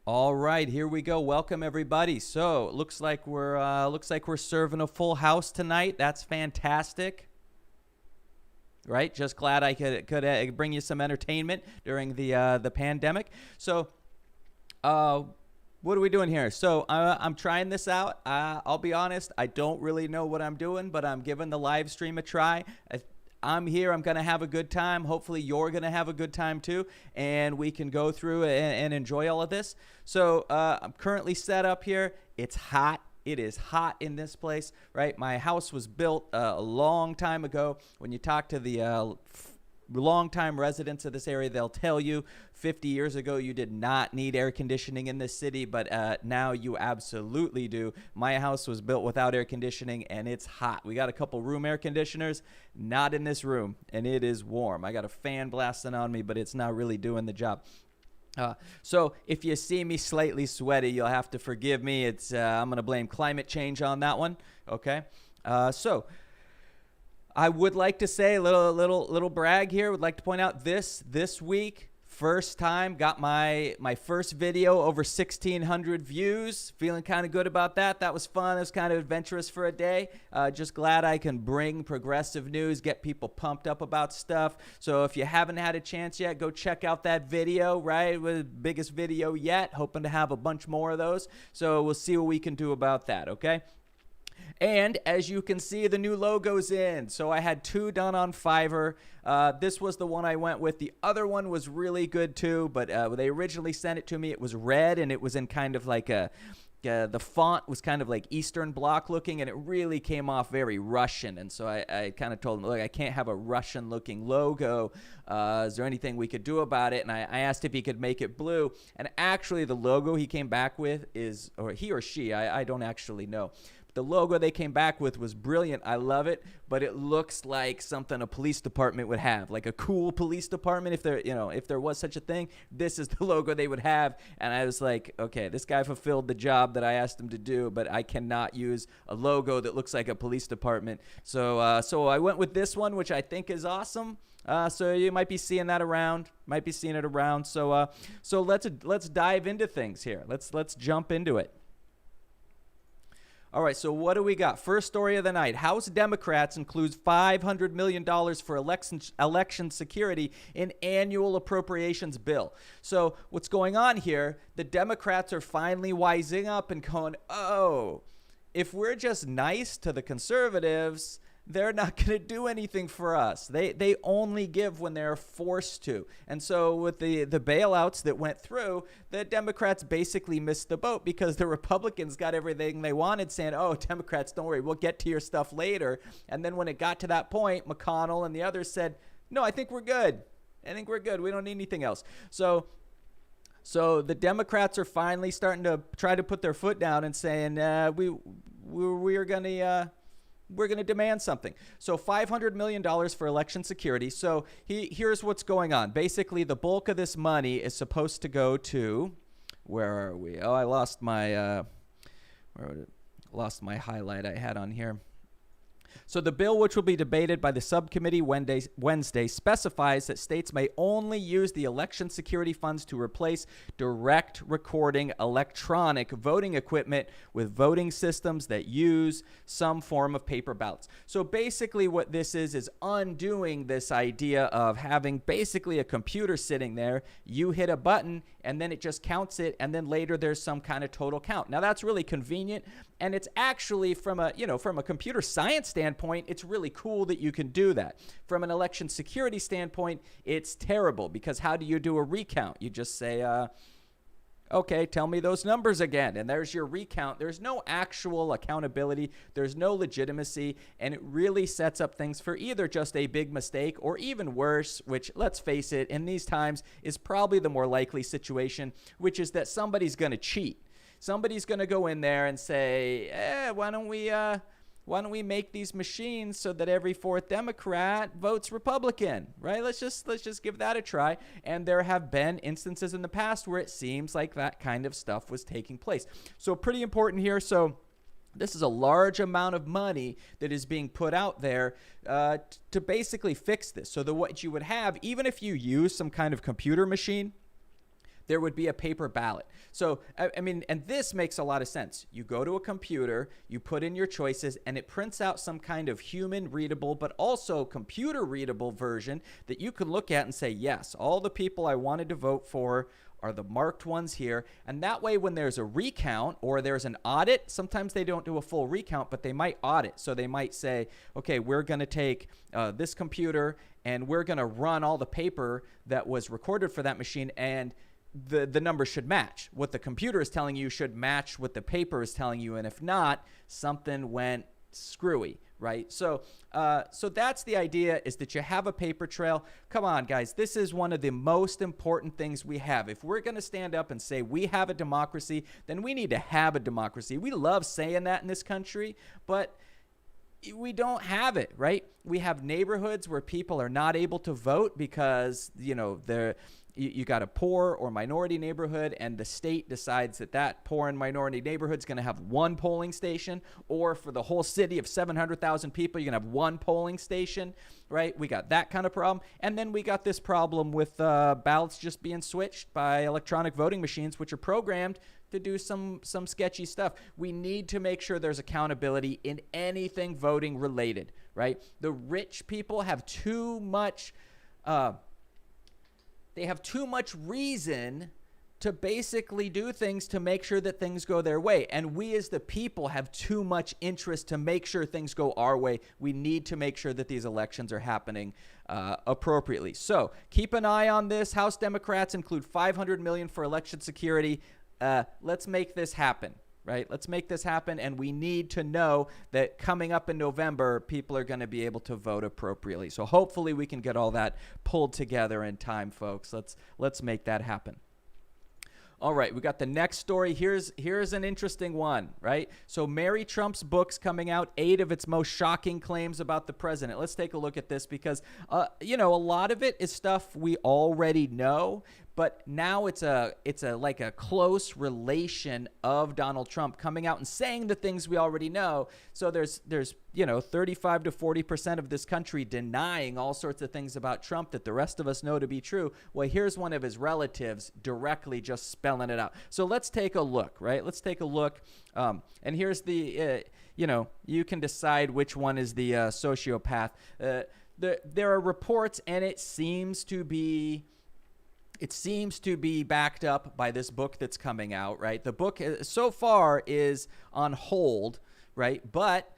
All right, here we go. Welcome everybody. So looks like we're serving a full house tonight. That's fantastic. Right? Just glad I could bring you some entertainment during the pandemic. So, what are we doing here? So I'm trying this out. I'll be honest, I don't really know what I'm doing, but I'm giving the live stream a try. I'm here. I'm going to have a good time. Hopefully you're going to have a good time too, and we can go through and enjoy all of this. So I'm currently set up here. It's hot. It is hot in this place, right? My house was built a long time ago. When you talk to the longtime residents of this area, they'll tell you 50 years ago you did not need air conditioning in this city, but now you absolutely do. My house was built without air conditioning, and it's hot. We got a couple room air conditioners, not in this room, and it is warm. I got a fan blasting on me, but it's not really doing the job. So if you see me slightly sweaty, you'll have to forgive me. It's I'm going to blame climate change on that one, okay? So I would like to say a little brag here. Would like to point out this week, first time, got my first video over 1,600 views. Feeling kind of good about that. That was fun. It was kind of adventurous for a day. Just glad I can bring progressive news, get people pumped up about stuff. So if you haven't had a chance yet, go check out that video, right? It was the biggest video yet. Hoping to have a bunch more of those. So we'll see what we can do about that, okay? And as you can see, the new logo's in. So I had 2 done on Fiverr. This was the one I went with. The other one was really good too, but when they originally sent it to me, it was red and it was in kind of like the font was kind of like Eastern Bloc looking, and it really came off very Russian. And so I kind of told them, look, I can't have a Russian looking logo. Is there anything we could do about it? And I asked if he could make it blue. And actually the logo he came back with is, or he or she, I don't actually know. The logo they came back with was brilliant. I love it, but it looks like something a police department would have, like a cool police department. If there was such a thing, this is the logo they would have. And I was like, okay, this guy fulfilled the job that I asked him to do, but I cannot use a logo that looks like a police department. So I went with this one, which I think is awesome. So you might be seeing that around. So let's dive into things here. Let's jump into it. All right, so what do we got? First story of the night. House Democrats includes $500 million for election security in annual appropriations bill. So what's going on here, the Democrats are finally wising up and going, oh, if we're just nice to the conservatives, they're not going to do anything for us. They only give when they're forced to. And so with the bailouts that went through, the Democrats basically missed the boat because the Republicans got everything they wanted, saying, oh, Democrats, don't worry, we'll get to your stuff later. And then when it got to that point, McConnell and the others said, no, I think we're good. We don't need anything else. So the Democrats are finally starting to try to put their foot down and saying, we're going to demand something. So $500 million for election security. So here's what's going on. Basically, the bulk of this money is supposed to go to, where are we? Oh, I lost my highlight I had on here. So the bill, which will be debated by the subcommittee Wednesday, specifies that states may only use the election security funds to replace direct recording electronic voting equipment with voting systems that use some form of paper ballots. So basically what this is undoing this idea of having basically a computer sitting there. You hit a button and then it just counts it, and then later there's some kind of total count. Now that's really convenient, and it's actually from a computer science standpoint, it's really cool that you can do that. From an election security standpoint, it's terrible, because how do you do a recount? You just say, okay, tell me those numbers again, and there's your recount. There's no actual accountability. There's no legitimacy, and it really sets up things for either just a big mistake or even worse, which, let's face it, in these times is probably the more likely situation, which is that somebody's going to cheat. Somebody's going to go in there and say, why don't we make these machines so that every fourth Democrat votes Republican, right? Let's just give that a try. And there have been instances in the past where it seems like that kind of stuff was taking place. So pretty important here. So this is a large amount of money that is being put out there to basically fix this. So what you would have, even if you use some kind of computer machine, there would be a paper ballot. So, I mean, and this makes a lot of sense. You go to a computer, you put in your choices, and it prints out some kind of human readable, but also computer readable version that you can look at and say, yes, all the people I wanted to vote for are the marked ones here. And that way, when there's a recount or there's an audit, sometimes they don't do a full recount, but they might audit. So they might say, okay, we're going to take this computer and we're going to run all the paper that was recorded for that machine, and the numbers should match. What the computer is telling you should match what the paper is telling you. And if not, something went screwy, right? So that's the idea, is that you have a paper trail. Come on, guys. This is one of the most important things we have. If we're going to stand up and say we have a democracy, then we need to have a democracy. We love saying that in this country, but we don't have it, right? We have neighborhoods where people are not able to vote because, you got a poor or minority neighborhood, and the state decides that poor and minority neighborhood is going to have one polling station, or for the whole city of 700,000 people, you're going to have one polling station, right? We got that kind of problem. And then we got this problem with ballots just being switched by electronic voting machines, which are programmed to do some sketchy stuff. We need to make sure there's accountability in anything voting related, right? The rich people have too much reason to basically do things to make sure that things go their way. And we as the people have too much interest to make sure things go our way. We need to make sure that these elections are happening appropriately. So keep an eye on this. House Democrats include $500 million for election security. Let's make this happen. Right? Let's make this happen, and we need to know that coming up in November, people are going to be able to vote appropriately. So hopefully we can get all that pulled together in time, folks. Let's make that happen. All right, we got the next story. Here's an interesting one, right? So Mary Trump's book's coming out, 8 of its most shocking claims about the president. Let's take a look at this because, a lot of it is stuff we already know, but now it's like a close relation of Donald Trump coming out and saying the things we already know. So there's 35 to 40% of this country denying all sorts of things about Trump that the rest of us know to be true. Well, here's one of his relatives directly just spelling it out. So let's take a look, right? Let's take a look. And here's the, you can decide which one is the sociopath. There are reports, and it seems to be backed up by this book that's coming out, right? The book so far is on hold, right? But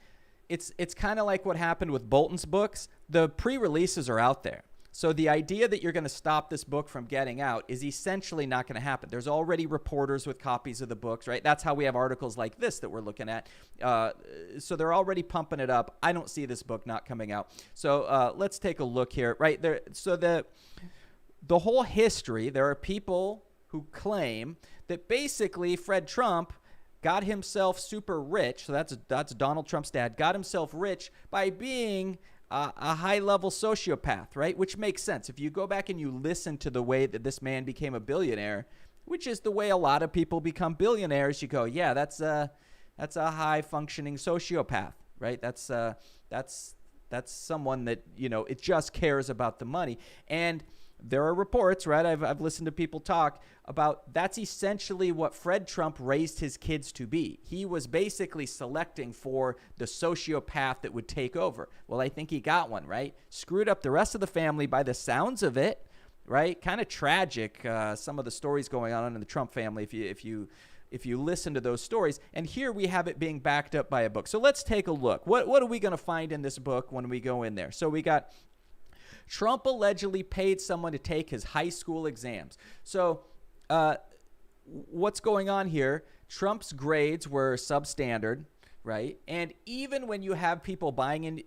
it's kind of like what happened with Bolton's books. The pre-releases are out there. So the idea that you're going to stop this book from getting out is essentially not going to happen. There's already reporters with copies of the books, right? That's how we have articles like this that we're looking at. So they're already pumping it up. I don't see this book not coming out. So let's take a look here, right? So the whole history, there are people who claim that basically Fred Trump got himself super rich. So that's Donald Trump's dad, got himself rich by being a high-level sociopath, right? Which makes sense. If you go back and you listen to the way that this man became a billionaire, which is the way a lot of people become billionaires, you go, yeah, that's a high-functioning sociopath, right? That's someone that, it just cares about the money. And there are reports, right? I've listened to people talk about that's essentially what Fred Trump raised his kids to be. He was basically selecting for the sociopath that would take over. Well, I think he got one, right? Screwed up the rest of the family by the sounds of it, right? Kind of tragic, some of the stories going on in the Trump family if you listen to those stories. And here we have it being backed up by a book. So let's take a look. What are we going to find in this book when we go in there? So we got Trump allegedly paid someone to take his high school exams. So what's going on here? Trump's grades were substandard, right? And even when you have people buying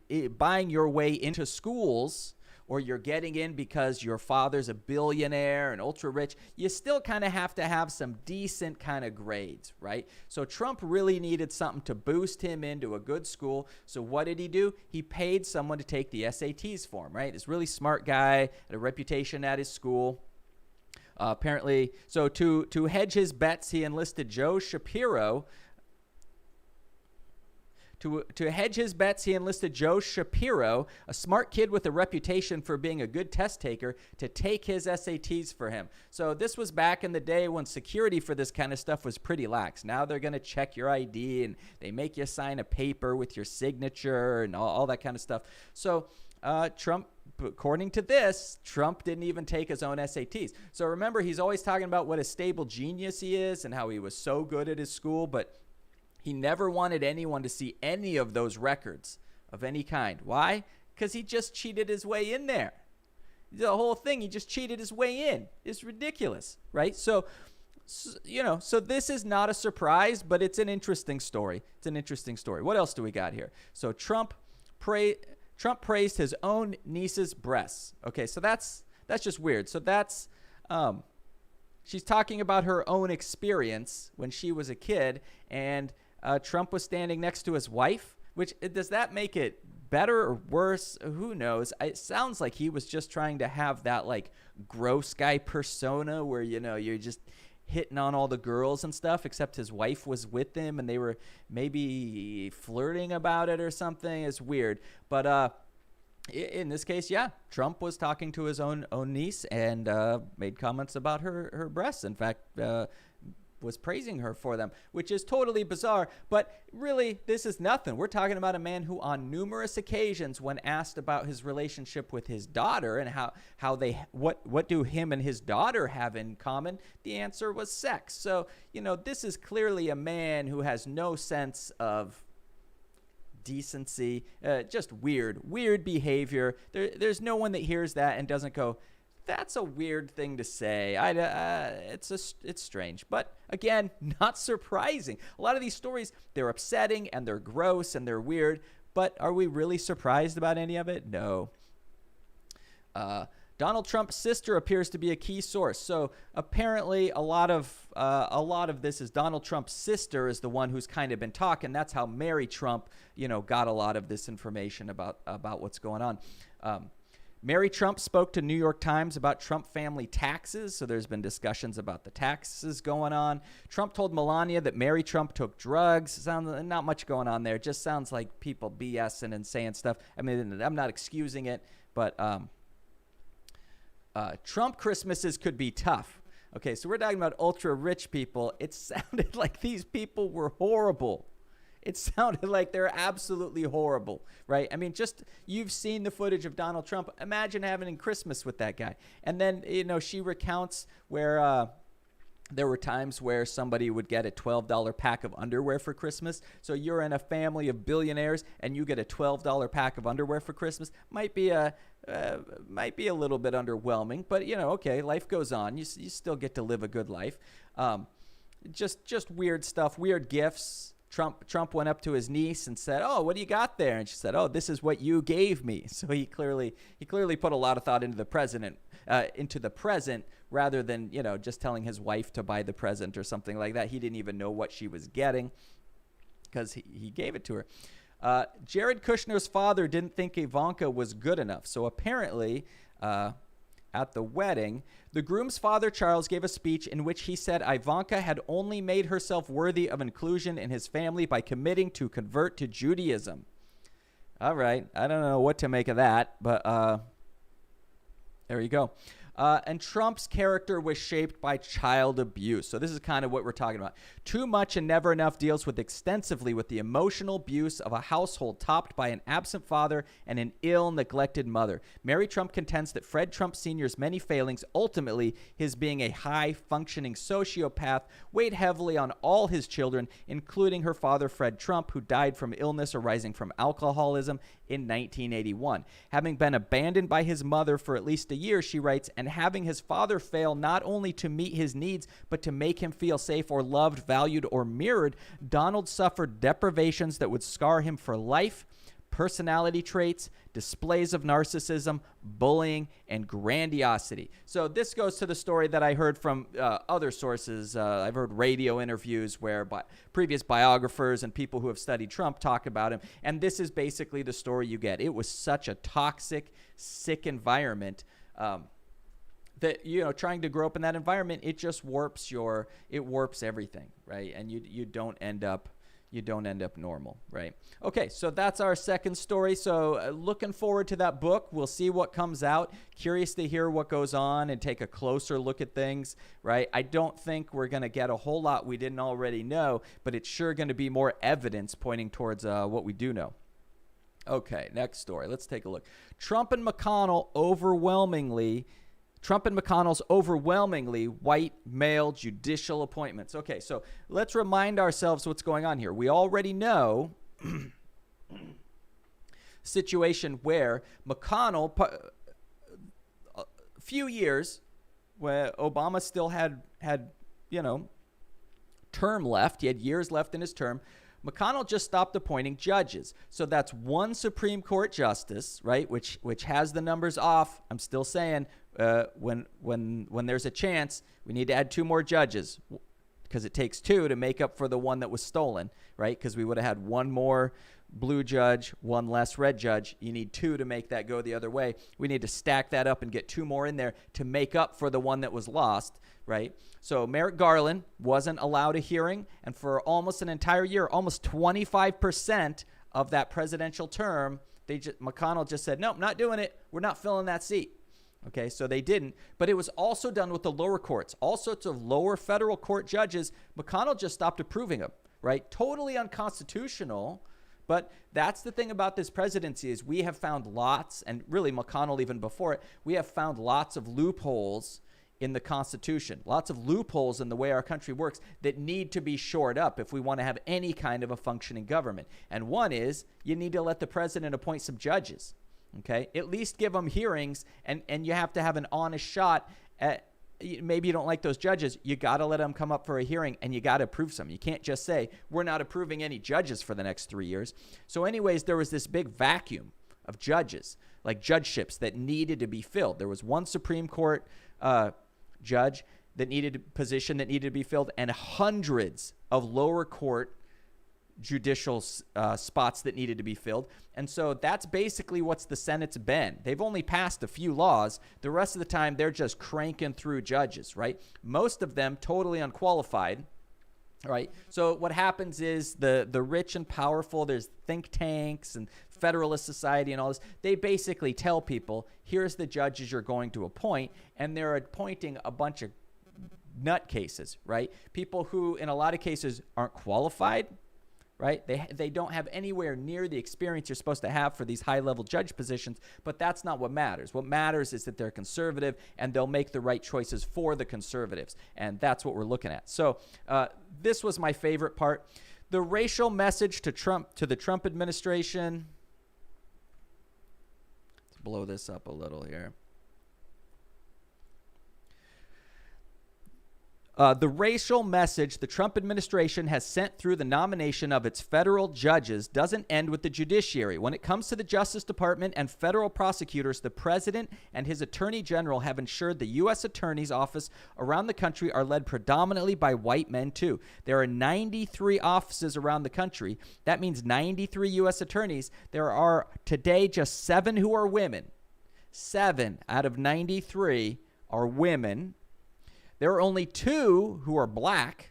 your way into schools, or you're getting in because your father's a billionaire and ultra rich, you still kind of have to have some decent kind of grades, right? So Trump really needed something to boost him into a good school. So what did he do? He paid someone to take the SATs for him, right? This really smart guy, had a reputation at his school. Apparently, so to hedge his bets, he enlisted Joe Shapiro To hedge his bets, he enlisted Joe Shapiro, a smart kid with a reputation for being a good test taker, to take his SATs for him. So this was back in the day when security for this kind of stuff was pretty lax. Now they're going to check your ID, and they make you sign a paper with your signature and all that kind of stuff. So Trump, according to this, Trump didn't even take his own SATs. So remember, he's always talking about what a stable genius he is and how he was so good at his school, but he never wanted anyone to see any of those records of any kind. Why? Because he just cheated his way in there. The whole thing, he just cheated his way in. It's ridiculous, right? So this is not a surprise, but it's an interesting story. It's an interesting story. What else do we got here? So Trump praised his own niece's breasts. Okay, so that's just weird. So that's she's talking about her own experience when she was a kid, and Trump was standing next to his wife, which does that make it better or worse? Who knows? It sounds like he was just trying to have that like gross guy persona where, you're just hitting on all the girls and stuff, except his wife was with him and they were maybe flirting about it or something. It's weird. But in this case, yeah, Trump was talking to his own niece and made comments about her breasts. In fact, was praising her for them, which is totally bizarre. But really, this is nothing. We're talking about a man who on numerous occasions, when asked about his relationship with his daughter and what do him and his daughter have in common, the answer was sex. So, this is clearly a man who has no sense of decency, just weird behavior. There's no one that hears that and doesn't go, that's a weird thing to say. It's strange. But again, not surprising. A lot of these stories, they're upsetting and they're gross and they're weird. But are we really surprised about any of it? No. Donald Trump's sister appears to be a key source. So apparently a lot of this is Donald Trump's sister is the one who's kind of been talking. That's how Mary Trump, got a lot of this information about what's going on. Mary Trump spoke to New York Times about Trump family taxes, so there's been discussions about the taxes going on. Trump told Melania that Mary Trump took drugs. Sounds not much going on there. Just sounds like people BSing and saying stuff. I mean, I'm not excusing it, but Trump Christmases could be tough. Okay, so we're talking about ultra-rich people. It sounded like these people were horrible. It sounded like they're absolutely horrible, right? I mean, just you've seen the footage of Donald Trump. Imagine having Christmas with that guy. And then, she recounts where there were times where somebody would get a $12 pack of underwear for Christmas. So you're in a family of billionaires and you get a $12 pack of underwear for Christmas. Might be a little bit underwhelming, but okay, life goes on. You still get to live a good life. Just weird stuff, weird gifts. Trump went up to his niece and said, "Oh, what do you got there?" And she said, "Oh, this is what you gave me." So he clearly put a lot of thought into the present rather than just telling his wife to buy the present or something like that. He didn't even know what she was getting because he gave it to her. Jared Kushner's father didn't think Ivanka was good enough. So apparently, at the wedding, the groom's father, Charles, gave a speech in which he said Ivanka had only made herself worthy of inclusion in his family by committing to convert to Judaism. All right. I don't know what to make of that, but there you go. And Trump's character was shaped by child abuse. So this is kind of what we're talking about. Too Much and Never Enough deals extensively with the emotional abuse of a household topped by an absent father and an ill, neglected mother. Mary Trump contends that Fred Trump Sr.'s many failings, ultimately his being a high-functioning sociopath, weighed heavily on all his children, including her father, Fred Trump, who died from illness arising from alcoholism in 1981. Having been abandoned by his mother for at least a year, she writes, and having his father fail not only to meet his needs, but to make him feel safe or loved, valued, or mirrored, Donald suffered deprivations that would scar him for life, personality traits, displays of narcissism, bullying, and grandiosity. So this goes to the story that I heard from other sources. I've heard radio interviews where previous biographers and people who have studied Trump talk about him. And this is basically the story you get. It was such a toxic, sick environment that, trying to grow up in that environment, it just warps everything, right? And you don't end up you don't end up normal, right? Okay, so that's our second story. So looking forward to that book. We'll see what comes out. Curious to hear what goes on and take a closer look at things, right? I don't think we're going to get a whole lot we didn't already know, but it's sure going to be more evidence pointing towards what we do know. Okay, next story. Let's take a look. Trump and McConnell's overwhelmingly white male judicial appointments. Okay, so let's remind ourselves what's going on here. We already know situation where McConnell, a few years where Obama still had term left. He had years left in his term. McConnell just stopped appointing judges. So that's one Supreme Court justice, right, which has the numbers off. I'm still saying when there's a chance, we need to add 2 more judges because it takes 2 to make up for the one that was stolen, right? Because we would have had 1 more blue judge, 1 less red judge. You need 2 to make that go the other way. We need to stack that up and get 2 more in there to make up for the one that was lost, right? So Merrick Garland wasn't allowed a hearing, and for almost an entire year, almost 25% of that presidential term, McConnell just said, nope, not doing it. We're not filling that seat. Okay, so they didn't. But it was also done with the lower courts. All sorts of lower federal court judges, McConnell just stopped approving them, right? Totally unconstitutional. But that's the thing about this presidency is we have found lots, and really McConnell even before it, we have found lots of loopholes in the Constitution, lots of loopholes in the way our country works that need to be shored up if we want to have any kind of a functioning government. And one is you need to let the president appoint some judges, okay? At least give them hearings, and you have to have an honest shot at, maybe you don't like those judges, you got to let them come up for a hearing and you got to approve some. You can't just say, we're not approving any judges for the next 3 years. So anyways, there was this big vacuum of judges, like judgeships that needed to be filled. There was one Supreme Court judge position that needed to be filled, and hundreds of lower court judicial spots that needed to be filled. And so that's basically what's the Senate's been. They've only passed a few laws. The rest of the time, they're just cranking through judges, right? Most of them totally unqualified, right? So what happens is the rich and powerful, there's think tanks and Federalist Society and all this, they basically tell people, here's the judges you're going to appoint, and they're appointing a bunch of nutcases, right? People who, in a lot of cases, aren't qualified, right? They don't have anywhere near the experience you're supposed to have for these high-level judge positions, but that's not what matters. What matters is that they're conservative, and they'll make the right choices for the conservatives, and that's what we're looking at. So this was my favorite part. The racial message to the Trump administration. Let's blow this up a little here. The racial message the Trump administration has sent through the nomination of its federal judges doesn't end with the judiciary. When it comes to the Justice Department and federal prosecutors, the president and his attorney general have ensured the U.S. Attorney's Office around the country are led predominantly by white men, too. There are 93 offices around the country. That means 93 U.S. attorneys. There are today just 7 who are women. 7 out of 93 are women. There are only 2 who are black.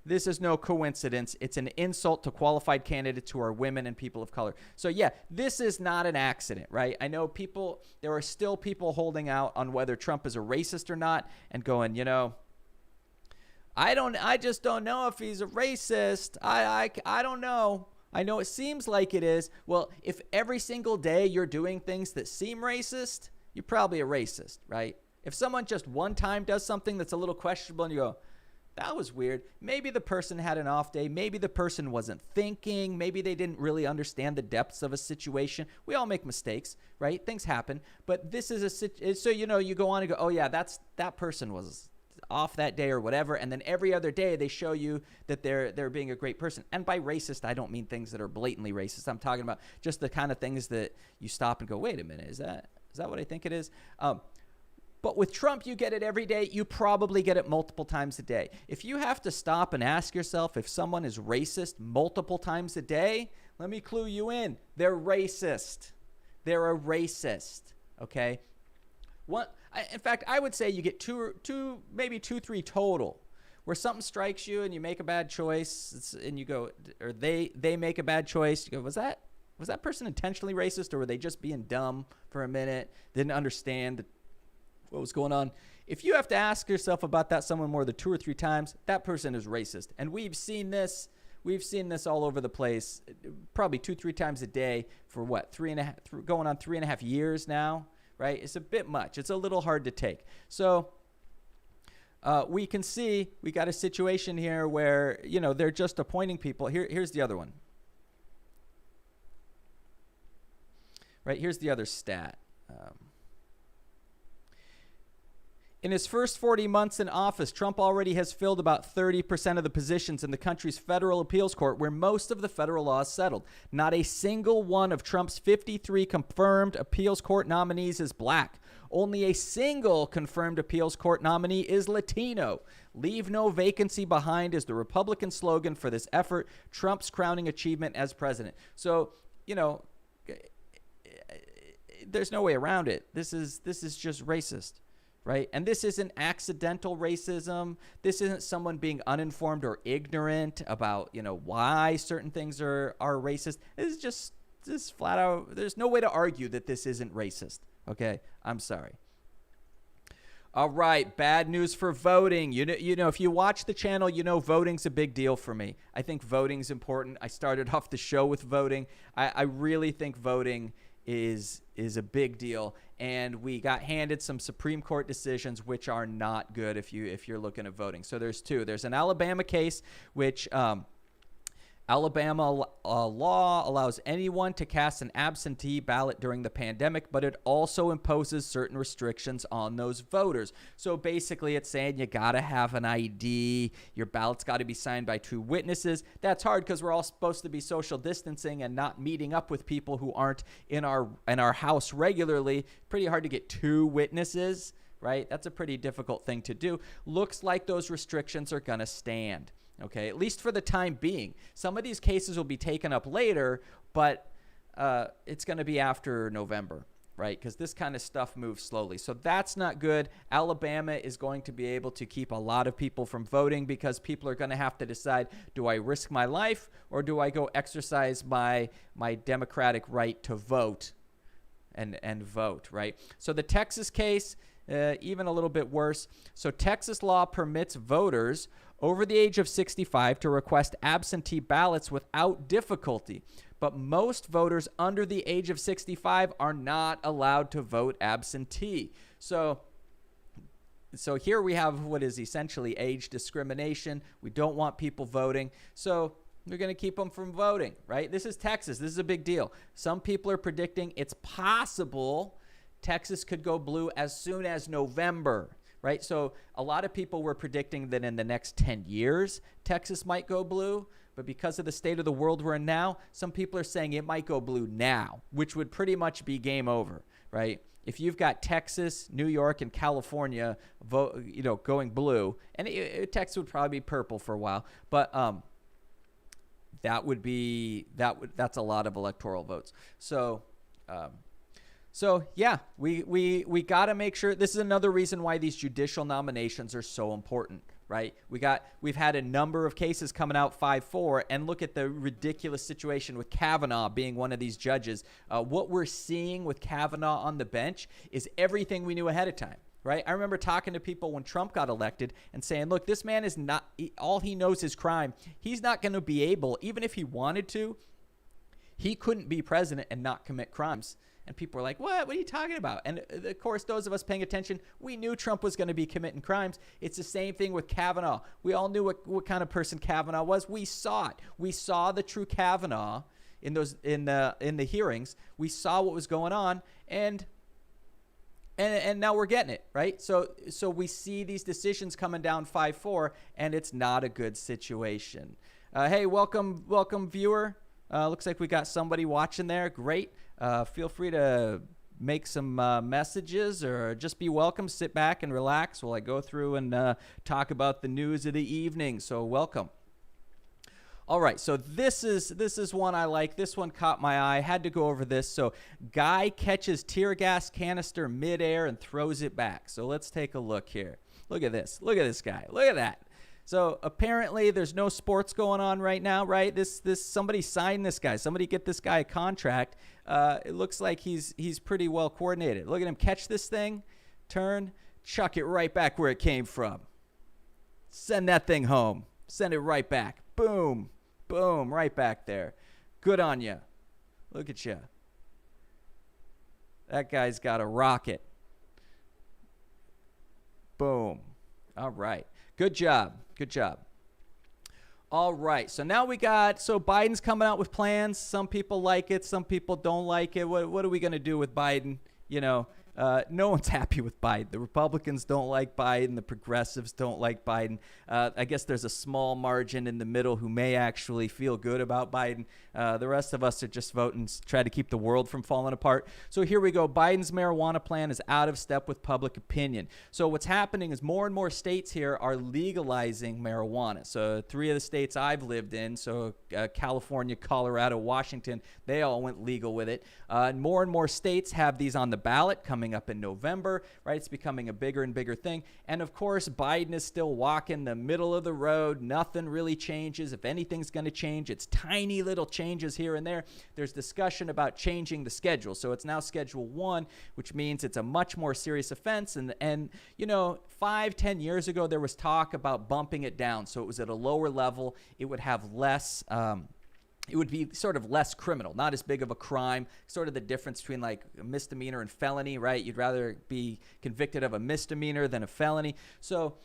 This is no coincidence. It's an insult to qualified candidates who are women and people of color. So yeah, this is not an accident, right? I know there are still people holding out on whether Trump is a racist or not and going, I just don't know if he's a racist. I don't know. I know it seems like it is. Well, if every single day you're doing things that seem racist, you're probably a racist, right? If someone just one time does something that's a little questionable and you go, that was weird. Maybe the person had an off day. Maybe the person wasn't thinking. Maybe they didn't really understand the depths of a situation. We all make mistakes, right? Things happen. But this is so you go on and go, oh yeah, that person was off that day or whatever. And then every other day they show you that they're being a great person. And by racist, I don't mean things that are blatantly racist. I'm talking about just the kind of things that you stop and go, wait a minute, is that what I think it is? But with Trump, you get it every day. You probably get it multiple times a day. If you have to stop and ask yourself if someone is racist multiple times a day, let me clue you in. They're racist. They're a racist, okay? In fact, I would say you get two, maybe 2, 3 total. where something strikes you and you make a bad choice, and you go, or they make a bad choice. You go, was that person intentionally racist, or were they just being dumb for a minute, didn't understand what was going on? If you have to ask yourself about that someone more than 2 or 3 times, that person is racist. And we've seen this all over the place, probably 2-3 times a day for what, 3.5, going on 3.5 years now, right? It's a bit much. It's a little hard to take. So we can see we got a situation here where, they're just appointing people. Here's the other one. Right, here's the other stat. In his first 40 months in office, Trump already has filled about 30% of the positions in the country's federal appeals court, where most of the federal law is settled. Not a single one of Trump's 53 confirmed appeals court nominees is black. Only a single confirmed appeals court nominee is Latino. Leave no vacancy behind is the Republican slogan for this effort, Trump's crowning achievement as president. So, there's no way around it. This is just racist. Right? And this isn't accidental racism. This isn't someone being uninformed or ignorant about, why certain things are racist. This is just flat out. There's no way to argue that this isn't racist. Okay? I'm sorry. All right. Bad news for voting. If you watch the channel, voting's a big deal for me. I think voting's important. I started off the show with voting. I really think voting is a big deal, and we got handed some Supreme Court decisions which are not good if you're looking at voting. So there's 2. There's an Alabama case which Alabama law allows anyone to cast an absentee ballot during the pandemic, but it also imposes certain restrictions on those voters. So basically it's saying you got to have an ID, your ballot's got to be signed by 2 witnesses. That's hard because we're all supposed to be social distancing and not meeting up with people who aren't in our house regularly. Pretty hard to get 2 witnesses, right? That's a pretty difficult thing to do. Looks like those restrictions are going to stand. Okay, at least for the time being. Some of these cases will be taken up later, but it's going to be after November, right? Because this kind of stuff moves slowly. So that's not good. Alabama is going to be able to keep a lot of people from voting because people are going to have to decide, do I risk my life or do I go exercise my democratic right to vote and vote, right? So the Texas case, even a little bit worse. So Texas law permits voters over the age of 65 to request absentee ballots without difficulty. But most voters under the age of 65 are not allowed to vote absentee. So here we have what is essentially age discrimination. We don't want people voting. So we're going to keep them from voting, right? This is Texas. This is a big deal. Some people are predicting it's possible Texas could go blue as soon as November, right? So a lot of people were predicting that in the next 10 years, Texas might go blue. But because of the state of the world we're in now, some people are saying it might go blue now, which would pretty much be game over, right? If you've got Texas, New York, and California going blue, and Texas would probably be purple for a while, but that's a lot of electoral votes. So yeah, we got to make sure. This is another reason why these judicial nominations are so important, right? We've had a number of cases coming out 5-4, and look at the ridiculous situation with Kavanaugh being one of these judges. What we're seeing with Kavanaugh on the bench is everything we knew ahead of time, right? I remember talking to people when Trump got elected and saying, look, this man is not, all he knows is crime. He's not going to be able, even if he wanted to, he couldn't be president and not commit crimes. And people were like, what are you talking about? And of course, those of us paying attention, we knew Trump was going to be committing crimes. It's the same thing with Kavanaugh. We all knew what kind of person Kavanaugh was. We saw it. We saw the true Kavanaugh in the hearings. We saw what was going on, and now we're getting it, right? So we see these decisions coming down 5-4, and it's not a good situation. Hey, welcome viewer. Looks like we got somebody watching there. Great. Feel free to make some messages or just be welcome. Sit back and relax while I go through and talk about the news of the evening. So welcome. All right, so this is one I like. This one caught my eye. Had to go over this. So guy catches tear gas canister midair and throws it back. So let's take a look here. Look at this. Look at this guy. Look at that. So apparently there's no sports going on right now, right? This somebody signed this guy. Somebody get this guy a contract. It looks like he's pretty well coordinated. Look at him catch this thing, turn, chuck it right back where it came from. Send that thing home. Send it right back. Boom, boom, right back there. Good on you. Look at you. That guy's got a rocket. Boom. All right. Good job. Good job. All right. So now Biden's coming out with plans. Some people like it. Some people don't like it. What are we going to do with Biden? No one's happy with Biden. The Republicans don't like Biden. The progressives don't like Biden. I guess there's a small margin in the middle who may actually feel good about Biden. The rest of us are just voting to try to keep the world from falling apart. So here we go. Biden's marijuana plan is out of step with public opinion. So what's happening is more and more states here are legalizing marijuana. So 3 of the states I've lived in, so California, Colorado, Washington, they all went legal with it. And more states have these on the ballot coming up in November, right? It's becoming a bigger and bigger thing. And of course, Biden is still walking the middle of the road. Nothing really changes. If anything's going to change, it's tiny little changes here and there. There's discussion about changing the schedule. So it's now Schedule 1, which means it's a much more serious offense. And 5-10 years ago, there was talk about bumping it down. So it was at a lower level. It would have less it would be sort of less criminal, not as big of a crime, sort of the difference between like a misdemeanor and felony, right? You'd rather be convicted of a misdemeanor than a felony. So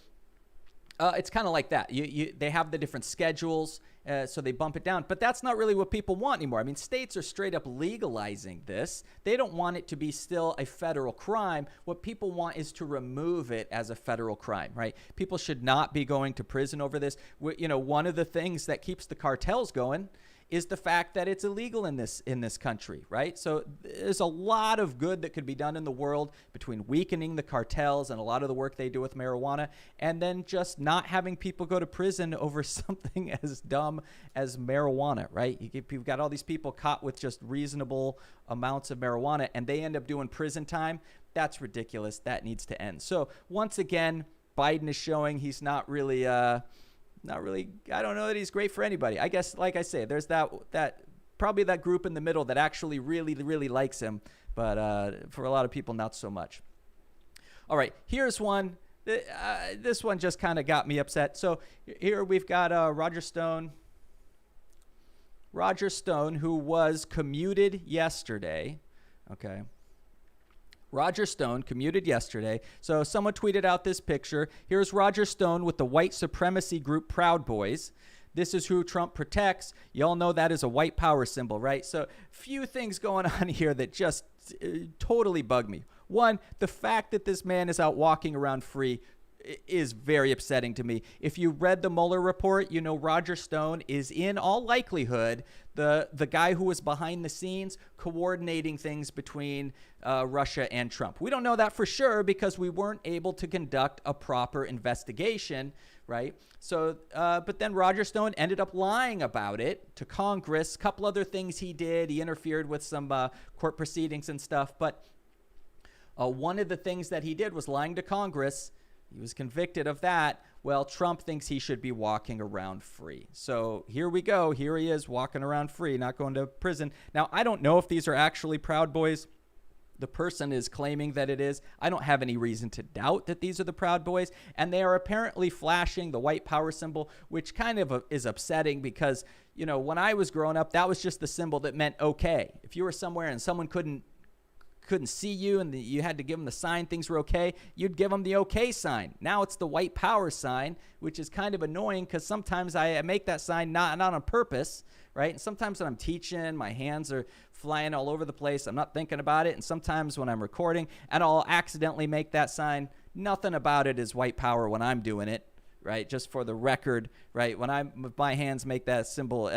it's kind of like that. They have the different schedules, so they bump it down. But that's not really what people want anymore. I mean, states are straight up legalizing this. They don't want it to be still a federal crime. What people want is to remove it as a federal crime, right? People should not be going to prison over this. One of the things that keeps the cartels going is the fact that it's illegal in this country, right? So there's a lot of good that could be done in the world between weakening the cartels and a lot of the work they do with marijuana, and then just not having people go to prison over something as dumb as marijuana, right? You've got all these people caught with just reasonable amounts of marijuana, and they end up doing prison time. That's ridiculous. That needs to end. So once again, Biden is showing he's not really, I don't know that he's great for anybody. I guess, like I say, there's that probably that group in the middle that actually really, really likes him. But for a lot of people, not so much. All right, here's one. This one just kind of got me upset. So here we've got Roger Stone. Roger Stone, who was commuted yesterday. Okay. Roger Stone commuted yesterday. So someone tweeted out this picture. Here's Roger Stone with the white supremacy group Proud Boys. This is who Trump protects. You all know that is a white power symbol, right? So few things going on here that just totally bug me. One, the fact that this man is out walking around free is very upsetting to me. If you read the Mueller report, you know Roger Stone is in all likelihood the guy who was behind the scenes coordinating things between Russia and Trump. We don't know that for sure because we weren't able to conduct a proper investigation, right? So, but then Roger Stone ended up lying about it to Congress. A couple other things he did. He interfered with some court proceedings and stuff. But one of the things that he did was lying to Congress. He was convicted of that. Well, Trump thinks he should be walking around free. So here we go. Here he is walking around free, not going to prison. Now, I don't know if these are actually Proud Boys. The person is claiming that it is. I don't have any reason to doubt that these are the Proud Boys. And they are apparently flashing the white power symbol, which kind of is upsetting because, you know, when I was growing up, that was just the symbol that meant okay. If you were somewhere and someone couldn't see you and you had to give them the sign things were okay, you'd give them the okay sign. Now it's the white power sign, which is kind of annoying because sometimes I make that sign not on purpose, right? And sometimes when I'm teaching, my hands are flying all over the place. I'm not thinking about it. And sometimes when I'm recording, and I'll accidentally make that sign. Nothing about it is white power when I'm doing it, right? Just for the record, right? When my hands make that symbol,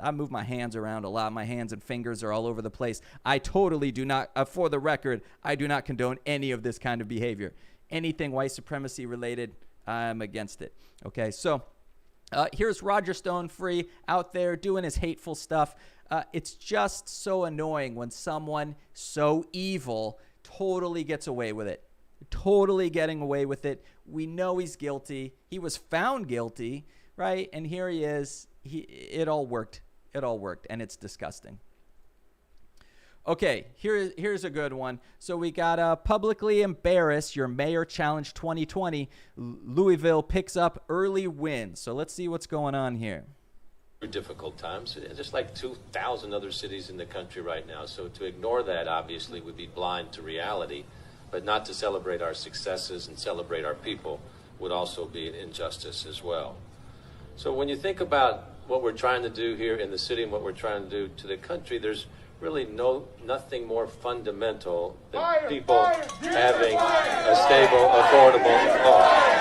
I move my hands around a lot. My hands and fingers are all over the place. I totally do not, for the record, I do not condone any of this kind of behavior. Anything white supremacy related, I'm against it. Okay, so here's Roger Stone free out there doing his hateful stuff. It's just so annoying when someone so evil totally gets away with it. Totally getting away with it We know he's guilty. He was found guilty, right? And here he is. It all worked. It all worked, and it's disgusting. Okay, here's a good one. So we got publicly embarrass your mayor challenge 2020. Louisville picks up early wins. So let's see what's going on here. Difficult times, just like 2,000 other cities in the country right now. So to ignore that obviously would be blind to reality, but not to celebrate our successes and celebrate our people would also be an injustice as well. So when you think about what we're trying to do here in the city and what we're trying to do to the country, there's really nothing more fundamental than people having a stable, affordable home.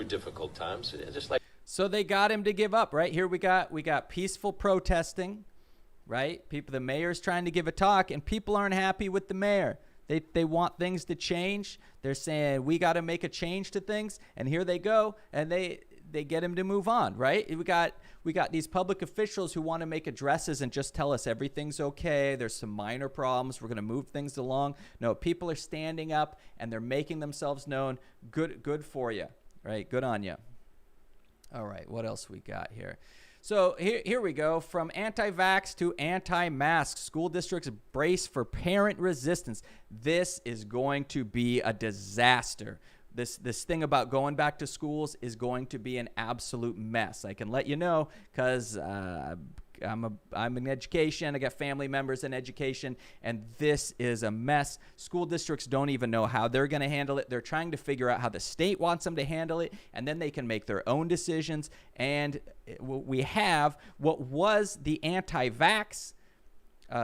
Difficult times, just like. So they got him to give up, right? Here we got peaceful protesting, right? The mayor's trying to give a talk, and people aren't happy with the mayor. They want things to change. They're saying we got to make a change to things, and here they go, and they get him to move on, right? We got these public officials who want to make addresses and just tell us everything's okay. There's some minor problems. We're going to move things along. No, people are standing up and they're making themselves known. Good for you, right? Good on you. All right, what else we got here? So here we go. From anti-vax to anti-mask, school districts brace for parent resistance. This is going to be a disaster. This thing about going back to schools is going to be an absolute mess. I can let you know because I'm in education. I got family members in education, and this is a mess. School districts don't even know how they're going to handle it. They're trying to figure out how the state wants them to handle it, and then they can make their own decisions. And we have what was the anti-vax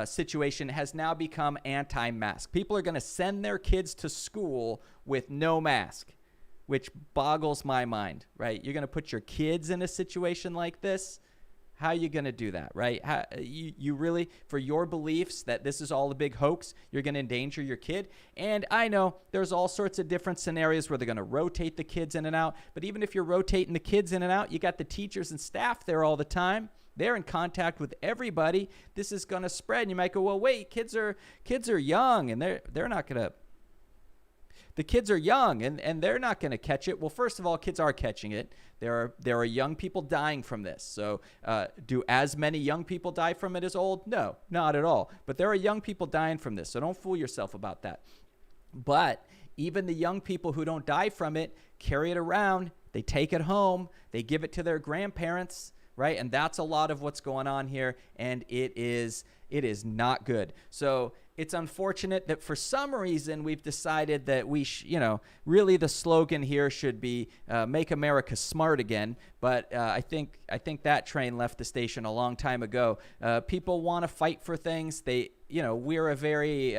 situation has now become anti-mask. People are going to send their kids to school with no mask, which boggles my mind, right? You're going to put your kids in a situation like this? How are you going to do that, right? You really, for your beliefs that this is all a big hoax, you're going to endanger your kid? And I know there's all sorts of different scenarios where they're going to rotate the kids in and out. But even if you're rotating the kids in and out, you got the teachers and staff there all the time. They're in contact with everybody. This is going to spread. And you might go, well, wait, kids are young, and they're not going to. The kids are young, and they're not going to catch it. Well, first of all, kids are catching it. There are young people dying from this. So do as many young people die from it as old? No, not at all. But there are young people dying from this, so don't fool yourself about that. But even the young people who don't die from it carry it around. They take it home. They give it to their grandparents, right? And that's a lot of what's going on here, and it is not good. So it's unfortunate that for some reason we've decided that really the slogan here should be "Make America Smart Again." But I think that train left the station a long time ago. People want to fight for things. We're a very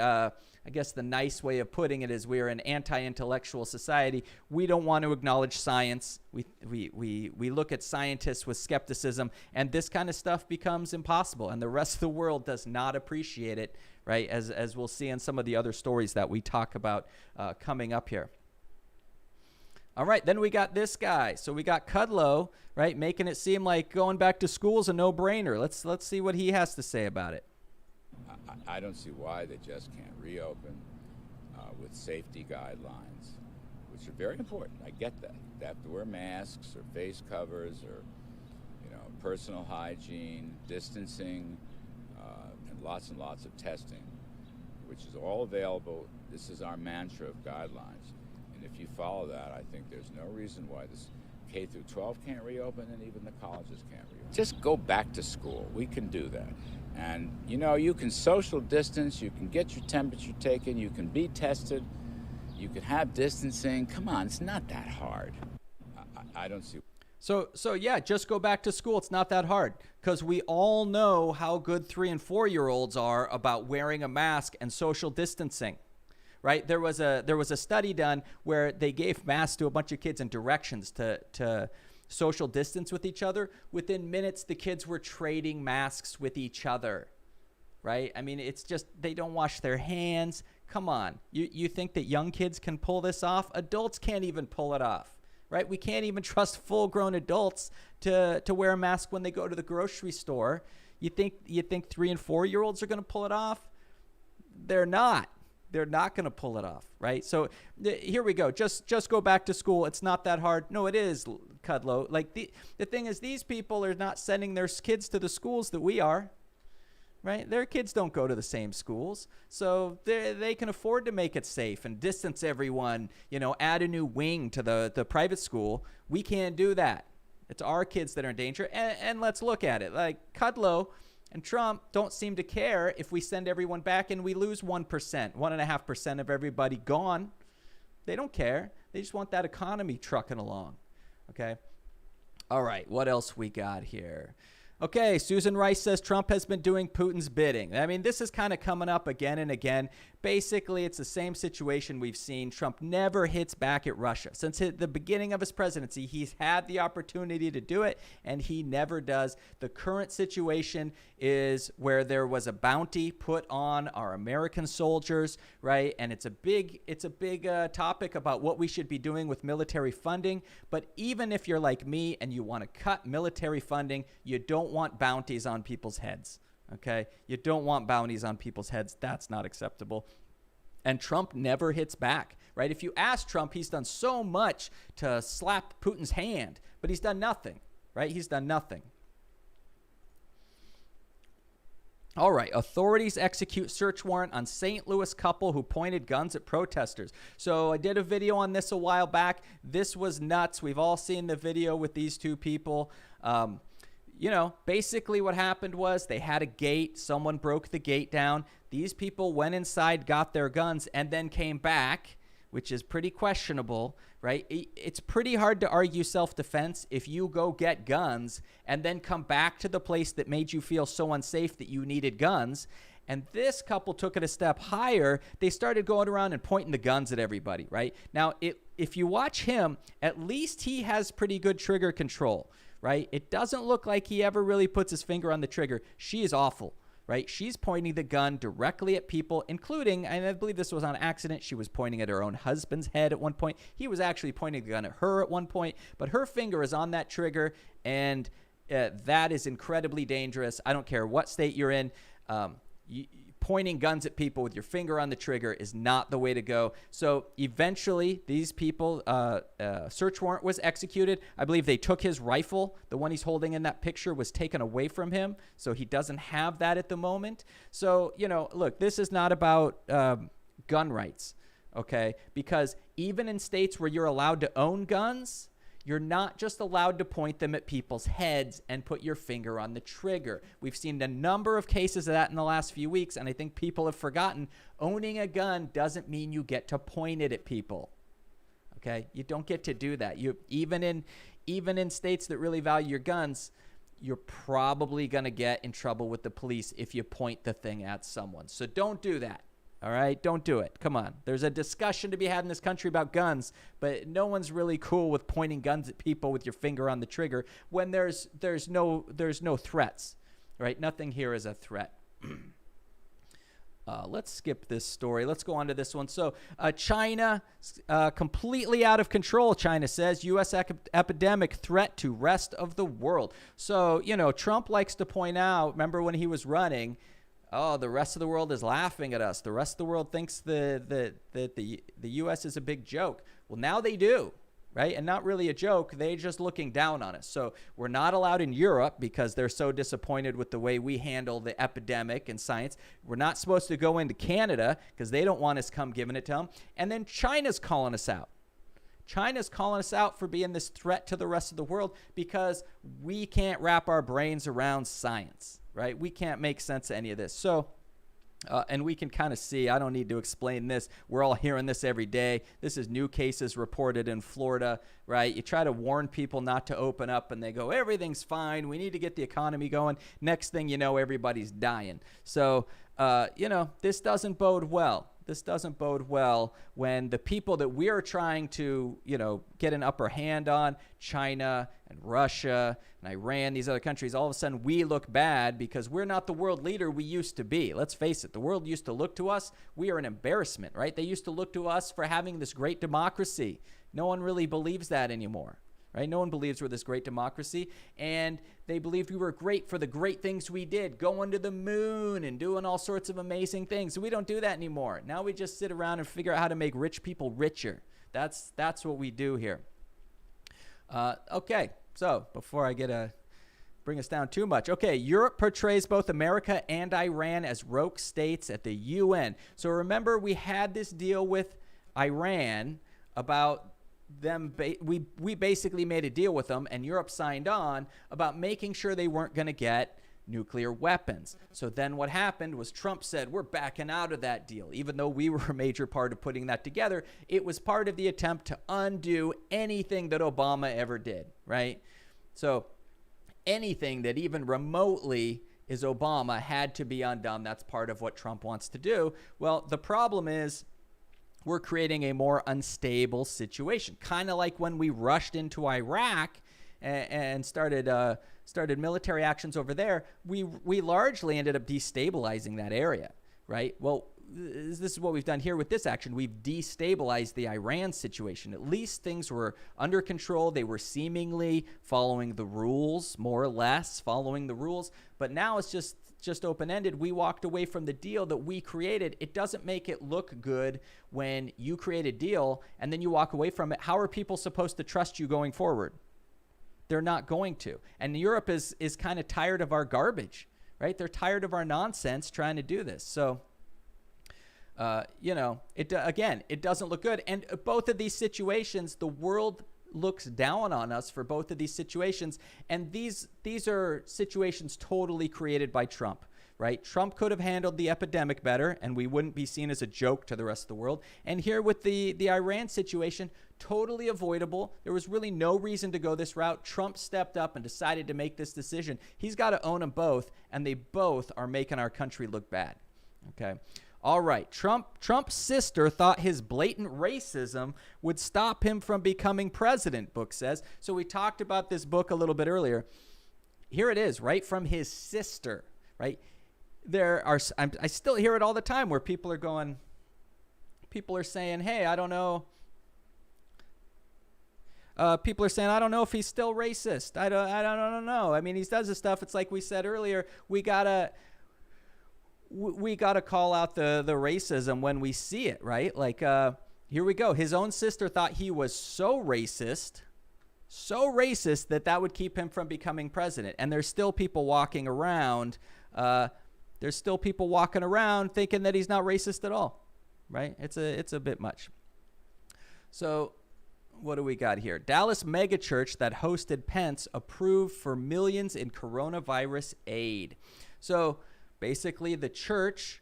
I guess the nice way of putting it is we're an anti-intellectual society. We don't want to acknowledge science. We look at scientists with skepticism, and this kind of stuff becomes impossible, and the rest of the world does not appreciate it, right, as we'll see in some of the other stories that we talk about coming up here. All right, then we got this guy. So we got Kudlow, right, making it seem like going back to school is a no-brainer. Let's see what he has to say about it. I don't see why they just can't reopen with safety guidelines, which are very important. I get that. They have to wear masks or face covers or, personal hygiene, distancing, and lots of testing, which is all available. This is our mantra of guidelines. And if you follow that, I think there's no reason why this K through 12 can't reopen, and even the colleges can't reopen. Just go back to school. We can do that. And, you can social distance, you can get your temperature taken, you can be tested, you can have distancing. Come on, it's not that hard. I don't see. So yeah, just go back to school. It's not that hard because we all know how good 3- and 4-year-olds are about wearing a mask and social distancing, right? There was a study done where they gave masks to a bunch of kids and directions to social distance with each other. Within minutes, the kids were trading masks with each other, right? I mean, it's just they don't wash their hands. come on. You think that young kids can pull this off? Adults can't even pull it off, right? We can't even trust full-grown adults to wear a mask when they go to the grocery store. You think 3 and 4-year-olds are going to pull it off? They're not. They're not going to pull it off, right? So here we go. Just go back to school. It's not that hard. No, it is, Kudlow. Like the thing is, these people are not sending their kids to the schools that we are, right? Their kids don't go to the same schools, so they can afford to make it safe and distance everyone. Add a new wing to the private school. We can't do that. It's our kids that are in danger. And let's look at it. Like Kudlow and Trump don't seem to care if we send everyone back and we lose 1%, 1.5% of everybody gone. They don't care. They just want that economy trucking along. Okay. All right. What else we got here? Okay, Susan Rice says Trump has been doing Putin's bidding. I mean, this is kind of coming up again and again. Basically, it's the same situation we've seen. Trump never hits back at Russia. Since the beginning of his presidency, he's had the opportunity to do it, and he never does. The current situation is where there was a bounty put on our American soldiers, right? And it's a big topic about what we should be doing with military funding. But even if you're like me and you want to cut military funding, you don't want bounties on people's heads. Okay, you don't want bounties on people's heads. That's not acceptable. And Trump never hits back, right? If you ask Trump, he's done so much to slap Putin's hand, but he's done nothing, right? He's done nothing. All right, authorities execute search warrant on St. Louis couple who pointed guns at protesters. So I did a video on this a while back. This was nuts. We've all seen the video with these two people. Basically what happened was they had a gate. Someone broke the gate down. These people went inside, got their guns, and then came back, which is pretty questionable, right? It's pretty hard to argue self-defense if you go get guns and then come back to the place that made you feel so unsafe that you needed guns. And this couple took it a step higher. They started going around and pointing the guns at everybody, right? Now, if you watch him, at least he has pretty good trigger control, right? It doesn't look like he ever really puts his finger on the trigger. She is awful, right? She's pointing the gun directly at people, including, and I believe this was on accident, she was pointing at her own husband's head at one point. He was actually pointing the gun at her at one point, but her finger is on that trigger, and that is incredibly dangerous. I don't care what state you're in. Pointing guns at people with your finger on the trigger is not the way to go. So eventually, these people, search warrant was executed. I believe they took his rifle. The one he's holding in that picture was taken away from him. So he doesn't have that at the moment. So, look, this is not about gun rights, okay? Because even in states where you're allowed to own guns, you're not just allowed to point them at people's heads and put your finger on the trigger. We've seen a number of cases of that in the last few weeks, and I think people have forgotten owning a gun doesn't mean you get to point it at people. Okay? You don't get to do that. Even in states that really value your guns, you're probably going to get in trouble with the police if you point the thing at someone. So don't do that. All right, don't do it. Come on. There's a discussion to be had in this country about guns, but no one's really cool with pointing guns at people with your finger on the trigger when there's no threats, right? Nothing here is a threat. Let's skip this story. Let's go on to this one. So China, completely out of control, China says. U.S. epidemic threat to rest of the world. So, Trump likes to point out, remember when he was running, oh, the rest of the world is laughing at us. The rest of the world thinks that the U.S. is a big joke. Well, now they do, right? And not really a joke. They're just looking down on us. So we're not allowed in Europe because they're so disappointed with the way we handle the epidemic and science. We're not supposed to go into Canada because they don't want us come giving it to them. And then China's calling us out. China's calling us out for being this threat to the rest of the world because we can't wrap our brains around science. Right? We can't make sense of any of this. So, and we can kind of see, I don't need to explain this. We're all hearing this every day. This is new cases reported in Florida, right? You try to warn people not to open up and they go, everything's fine. We need to get the economy going. Next thing you know, everybody's dying. So, this doesn't bode well. this doesn't bode well when the people that we're trying to, get an upper hand on, China and Russia and Iran, these other countries, all of a sudden we look bad because we're not the world leader we used to be. Let's face it, the world used to look to us. We are an embarrassment, right? They used to look to us for having this great democracy. No one really believes that anymore. Right? No one believes we're this great democracy, and they believed we were great for the great things we did, going to the moon and doing all sorts of amazing things. So we don't do that anymore. Now we just sit around and figure out how to make rich people richer. That's what we do here. Okay, so before I bring us down too much. Okay, Europe portrays both America and Iran as rogue states at the UN. So remember, we had this deal with Iran about them. We basically made a deal with them, and Europe signed on about making sure they weren't going to get nuclear weapons. So then what happened was Trump said, we're backing out of that deal. Even though we were a major part of putting that together, it was part of the attempt to undo anything that Obama ever did, right? So anything that even remotely is Obama had to be undone. That's part of what Trump wants to do. Well, the problem is we're creating a more unstable situation, kind of like when we rushed into Iraq and started military actions over there. We largely ended up destabilizing that area, right? Well, this is what we've done here with this action. We've destabilized the Iran situation. At least things were under control. They were seemingly following the rules, more or less following the rules. But now it's just open-ended. We walked away from the deal that we created. It doesn't make it look good when you create a deal and then you walk away from it. How are people supposed to trust you going forward? They're not going to. And Europe is kind of tired of our garbage, right? They're tired of our nonsense trying to do this. So, it doesn't look good. And both of these situations, the world looks down on us for both of these situations. And these are situations totally created by Trump, right? Trump could have handled the epidemic better, and we wouldn't be seen as a joke to the rest of the world. And here with the Iran situation, totally avoidable. There was really no reason to go this route. Trump stepped up and decided to make this decision. He's got to own them both, and they both are making our country look bad. Okay. All right, Trump's sister thought his blatant racism would stop him from becoming president, book says. So we talked about this book a little bit earlier. Here it is, right from his sister, right? I still hear it all the time where people are saying, hey, I don't know. People are saying, I don't know if he's still racist. I don't know. I mean, he does this stuff. It's like we said earlier, we gotta call out the racism when we see it, right? Like, here we go. His own sister thought he was so racist that would keep him from becoming president. And there's still people walking around. Thinking that he's not racist at all, right? It's a bit much. So what do we got here? Dallas megachurch that hosted Pence approved for millions in coronavirus aid. So basically, the church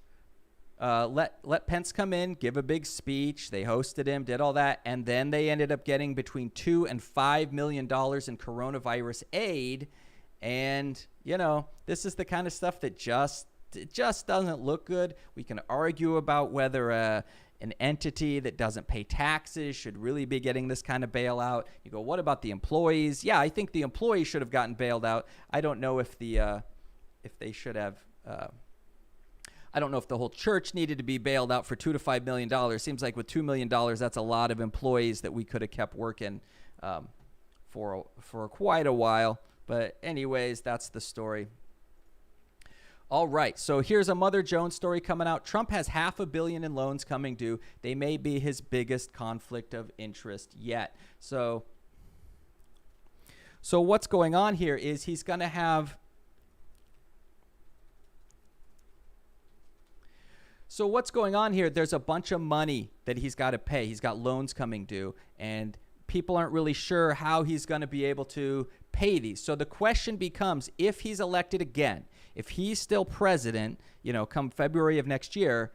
let Pence come in, give a big speech. They hosted him, did all that, and then they ended up getting between $2 and $5 million in coronavirus aid. And this is the kind of stuff that just doesn't look good. We can argue about whether an entity that doesn't pay taxes should really be getting this kind of bailout. You go, what about the employees? Yeah, I think the employees should have gotten bailed out. I don't know if they should have. I don't know if the whole church needed to be bailed out for $2 to $5 million. Seems like with $2 million, that's a lot of employees that we could have kept working for quite a while. But anyways, that's the story. All right, so here's a Mother Jones story coming out. Trump has $500 million in loans coming due. They may be his biggest conflict of interest yet. So what's going on here is he's going to have. So what's going on here? There's a bunch of money that he's got to pay. He's got loans coming due, and people aren't really sure how he's going to be able to pay these. So the question becomes, if he's elected again, if he's still president, come February of next year,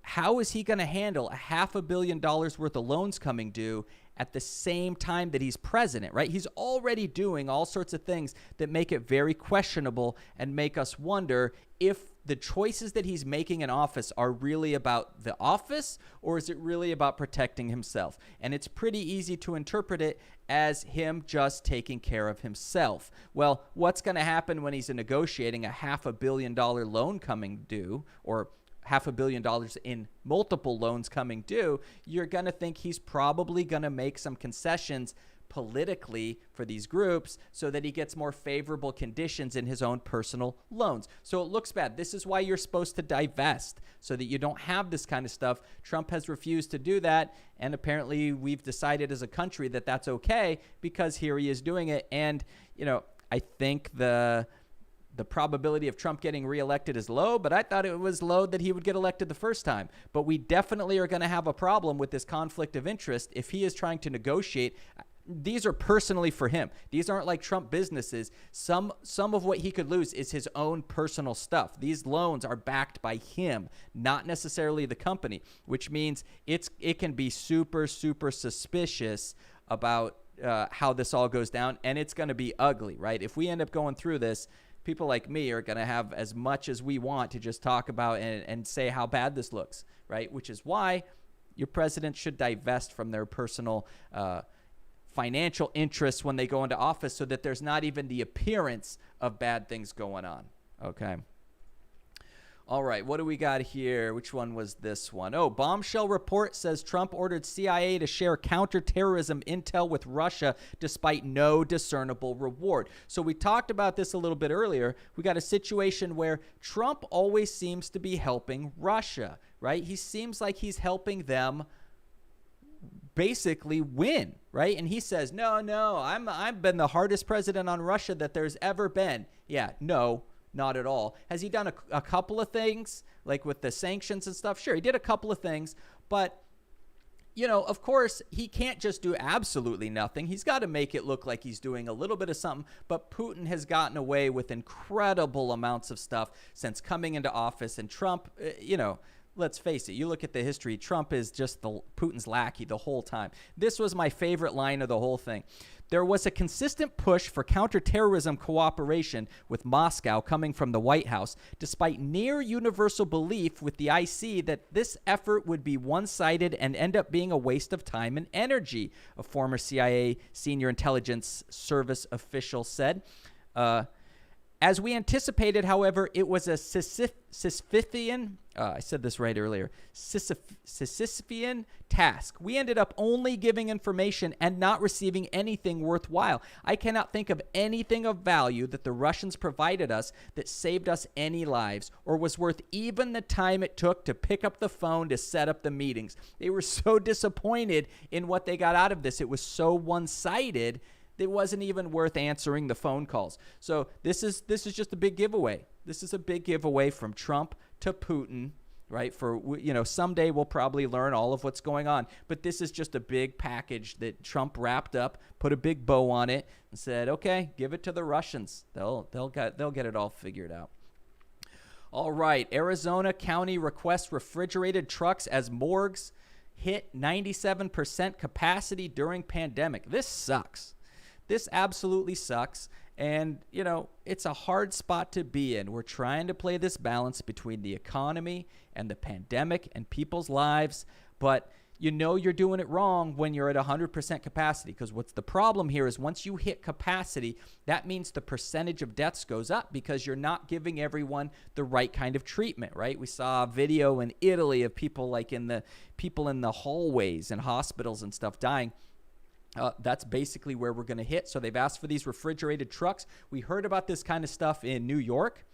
how is he going to handle $500 million worth of loans coming due at the same time that he's president, right? He's already doing all sorts of things that make it very questionable and make us wonder if the choices that he's making in office are really about the office, or is it really about protecting himself? And it's pretty easy to interpret it as him just taking care of himself. Well, what's going to happen when he's negotiating a $500 million loan coming due, or $500 million in multiple loans coming due? You're going to think he's probably going to make some concessions politically for these groups so that he gets more favorable conditions in his own personal loans. So it looks bad. This is why you're supposed to divest, so that you don't have this kind of stuff. Trump has refused to do that, and apparently we've decided as a country that that's okay because here he is doing it. And, you know, I think the probability of Trump getting reelected is low, but I thought it was low that he would get elected the first time. But we definitely are going to have a problem with this conflict of interest if he is trying to negotiate. These are personally for him. These aren't like Trump businesses. Some of what he could lose is his own personal stuff. These loans are backed by him, not necessarily the company, which means it can be super, super suspicious about how this all goes down, and it's going to be ugly, right? If we end up going through this, people like me are going to have as much as we want to just talk about and say how bad this looks, right? Which is why your president should divest from their personal financial interests when they go into office, so that there's not even the appearance of bad things going on. Okay. All right. What do we got here? Which one was this one? Oh, Bombshell Report says Trump ordered CIA to share counterterrorism intel with Russia despite no discernible reward. So we talked about this a little bit earlier. We got a situation where Trump always seems to be helping Russia, right? He seems like he's helping them basically win, right? And he says, no, I've been the hardest president on Russia that there's ever been. Yeah, no, not at all. Has he done a couple of things, like with the sanctions and stuff? Sure, he did a couple of things, but, you know, of course, he can't just do absolutely nothing. He's got to make it look like he's doing a little bit of something, but Putin has gotten away with incredible amounts of stuff since coming into office, and Trump, you know, let's face it, you look at the history, Trump is just Putin's lackey the whole time. This was my favorite line of the whole thing. There was a consistent push for counterterrorism cooperation with Moscow coming from the White House, despite near universal belief with the IC that this effort would be one-sided and end up being a waste of time and energy, a former CIA senior intelligence service official said. As we anticipated, however, it was a Sisyphean, I said this right earlier, Sisyphean task. We ended up only giving information and not receiving anything worthwhile. I cannot think of anything of value that the Russians provided us that saved us any lives or was worth even the time it took to pick up the phone to set up the meetings. They were so disappointed in what they got out of this. It was so one-sided. It wasn't even worth answering the phone calls. So this is just a big giveaway. This is a big giveaway from Trump to Putin, right? For, you know, someday we'll probably learn all of what's going on. But this is just a big package that Trump wrapped up, put a big bow on it, and said, okay, give it to the Russians. They'll get it all figured out. All right, Arizona County requests refrigerated trucks as morgues hit 97% capacity during pandemic. This sucks. This absolutely sucks, and, you know, it's a hard spot to be in. We're trying to play this balance between the economy and the pandemic and people's lives, but you know you're doing it wrong when you're at 100% capacity, because what's the problem here is once you hit capacity, that means the percentage of deaths goes up because you're not giving everyone the right kind of treatment, right? We saw a video in Italy of people in the hallways and hospitals and stuff dying. That's basically where we're going to hit. So they've asked for these refrigerated trucks. We heard about this kind of stuff in New York,